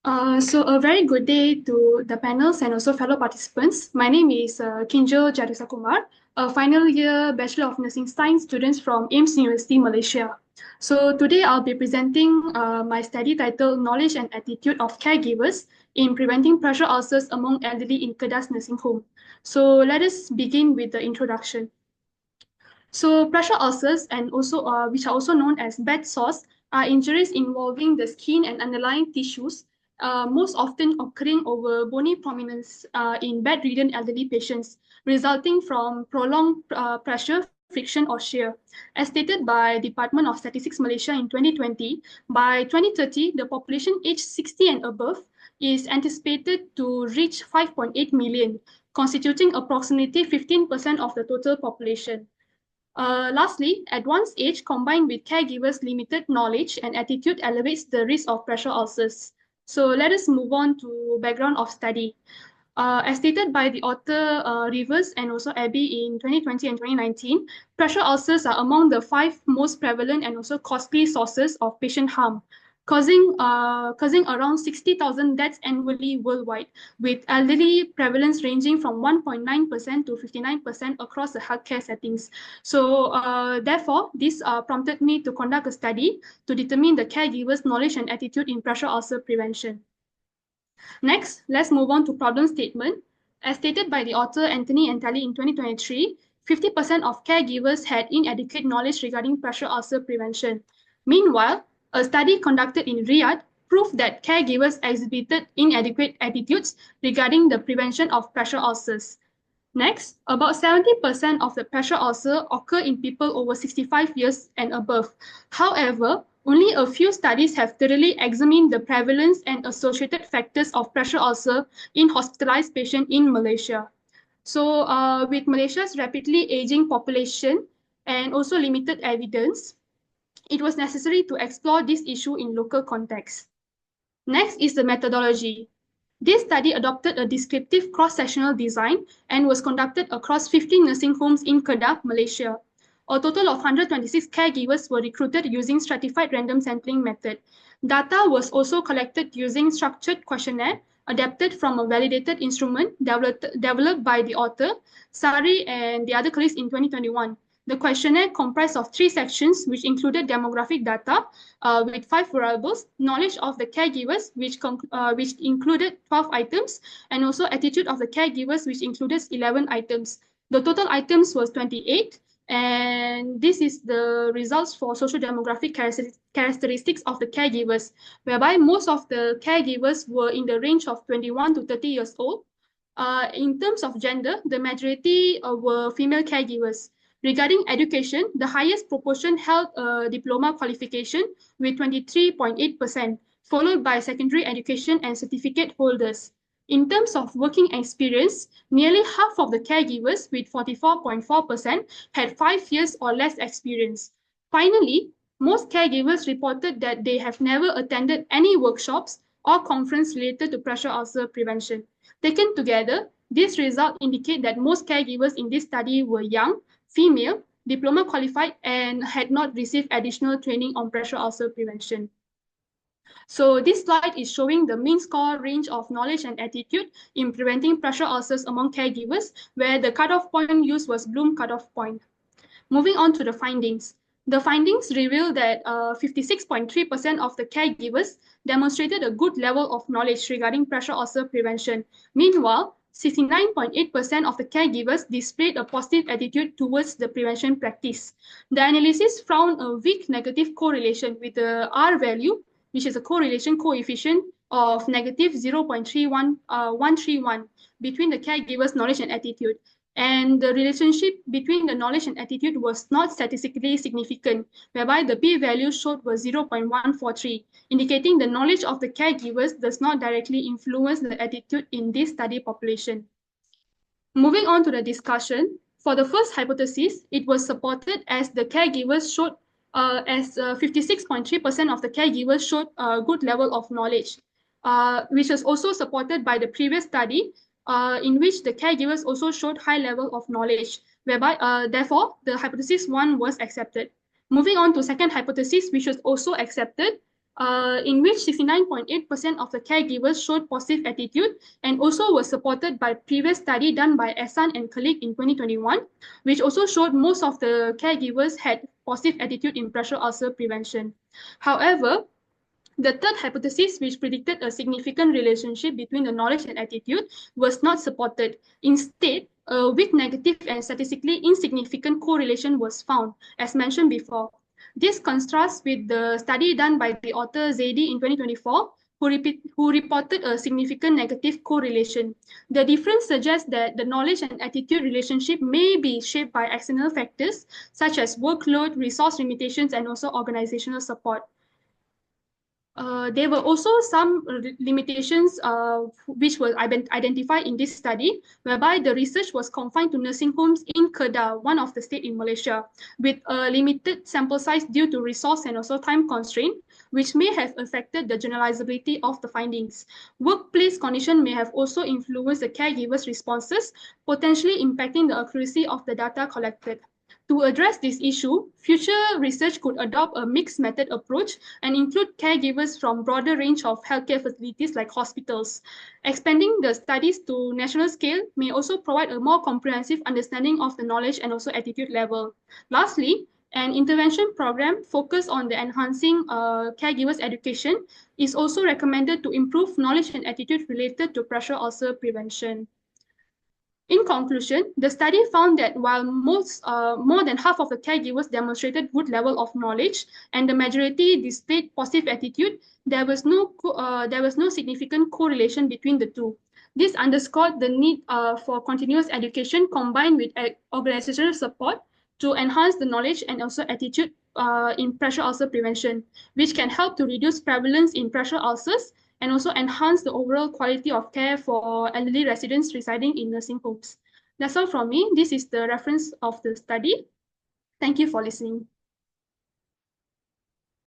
So a very good day to the panels and also fellow participants. My name is Kinjal JayotisaKumar, a final year Bachelor of Nursing Science students from AIMS University, Malaysia. So today I'll be presenting my study titled Knowledge and Attitude of Caregivers in Preventing Pressure Ulcers Among Elderly in Kedah's Nursing Home. So let us begin with the introduction. So pressure ulcers and also which are also known as bed sores are injuries involving the skin and underlying tissues, most often occurring over bony prominence in bedridden elderly patients, resulting from prolonged pressure, friction, or shear. As stated by Department of Statistics Malaysia in 2020, by 2030, the population aged 60 and above is anticipated to reach 5.8 million, constituting approximately 15% of the total population. Lastly, advanced age combined with caregivers' limited knowledge and attitude elevates the risk of pressure ulcers. So let us move on to background of study. As stated by the author Rivers and also Abby in 2020 and 2019, pressure ulcers are among the 5 most prevalent and also costly sources of patient harm, causing around 60,000 deaths annually worldwide, with elderly prevalence ranging from 1.9% to 59% across the healthcare settings. So therefore, this prompted me to conduct a study to determine the caregiver's knowledge and attitude in pressure ulcer prevention. Next, let's move on to problem statement. As stated by the author Anthony and Tally in 2023, 50% of caregivers had inadequate knowledge regarding pressure ulcer prevention. Meanwhile, a study conducted in Riyadh proved that caregivers exhibited inadequate attitudes regarding the prevention of pressure ulcers. Next, about 70% of the pressure ulcer occur in people over 65 years and above. However, only a few studies have thoroughly examined the prevalence and associated factors of pressure ulcer in hospitalized patients in Malaysia. So with Malaysia's rapidly aging population and also limited evidence, it was necessary to explore this issue in local context. Next is the methodology. This study adopted a descriptive cross-sectional design and was conducted across 15 nursing homes in Kedah, Malaysia. A total of 126 caregivers were recruited using stratified random sampling method. Data was also collected using structured questionnaire adapted from a validated instrument developed by the author, Sari and the other colleagues in 2021. The questionnaire comprised of 3 sections, which included demographic data with 5 variables, knowledge of the caregivers, which included 12 items, and also attitude of the caregivers, which included 11 items. The total items was 28, and this is the results for social demographic characteristics of the caregivers, whereby most of the caregivers were in the range of 21 to 30 years old. In terms of gender, the majority were female caregivers. Regarding education, the highest proportion held a diploma qualification with 23.8%, followed by secondary education and certificate holders. In terms of working experience, nearly half of the caregivers, with 44.4%, had 5 years or less experience. Finally, most caregivers reported that they have never attended any workshops or conference related to pressure ulcer prevention. Taken together, these results indicate that most caregivers in this study were young, female, diploma qualified, and had not received additional training on pressure ulcer prevention. So this slide is showing the mean score range of knowledge and attitude in preventing pressure ulcers among caregivers, where the cutoff point used was Bloom cutoff point. Moving on to the findings. The findings reveal that 56.3% of the caregivers demonstrated a good level of knowledge regarding pressure ulcer prevention. Meanwhile, 69.8% of the caregivers displayed a positive attitude towards the prevention practice. The analysis found a weak negative correlation with the R value, which is a correlation coefficient of negative 0.31131 between the caregiver's knowledge and attitude. And the relationship between the knowledge and attitude was not statistically significant, whereby the p-value showed was 0.143, indicating the knowledge of the caregivers does not directly influence the attitude in this study population. Moving on to the discussion, for the first hypothesis, it was supported as the caregivers showed, 56.3% of the caregivers showed a good level of knowledge, which was also supported by the previous study, in which the caregivers also showed high level of knowledge, whereby, therefore, the hypothesis 1 was accepted. Moving on to second hypothesis, which was also accepted, in which 69.8% of the caregivers showed positive attitude and also was supported by previous study done by Ehsan and colleague in 2021, which also showed most of the caregivers had positive attitude in pressure ulcer prevention. However, the third hypothesis, which predicted a significant relationship between the knowledge and attitude, was not supported. Instead, a weak negative and statistically insignificant correlation was found, as mentioned before. This contrasts with the study done by the author Zaidi in 2024, who reported a significant negative correlation. The difference suggests that the knowledge and attitude relationship may be shaped by external factors, such as workload, resource limitations, and also organizational support. There were also some limitations which were identified in this study, whereby the research was confined to nursing homes in Kedah, one of the states in Malaysia, with a limited sample size due to resource and also time constraint, which may have affected the generalizability of the findings. Workplace condition may have also influenced the caregivers' responses, potentially impacting the accuracy of the data collected. To address this issue, future research could adopt a mixed method approach and include caregivers from broader range of healthcare facilities like hospitals. Expanding the studies to national scale may also provide a more comprehensive understanding of the knowledge and also attitude level. Lastly, an intervention program focused on the enhancing caregivers' education is also recommended to improve knowledge and attitude related to pressure ulcer prevention. In conclusion, the study found that while more than half of the caregivers demonstrated good level of knowledge and the majority displayed positive attitude, there was no significant correlation between the two. This underscored the need for continuous education combined with organizational support to enhance the knowledge and also attitude in pressure ulcer prevention, which can help to reduce prevalence in pressure ulcers and also enhance the overall quality of care for elderly residents residing in nursing homes. That's all from me. This is the reference of the study. Thank you for listening.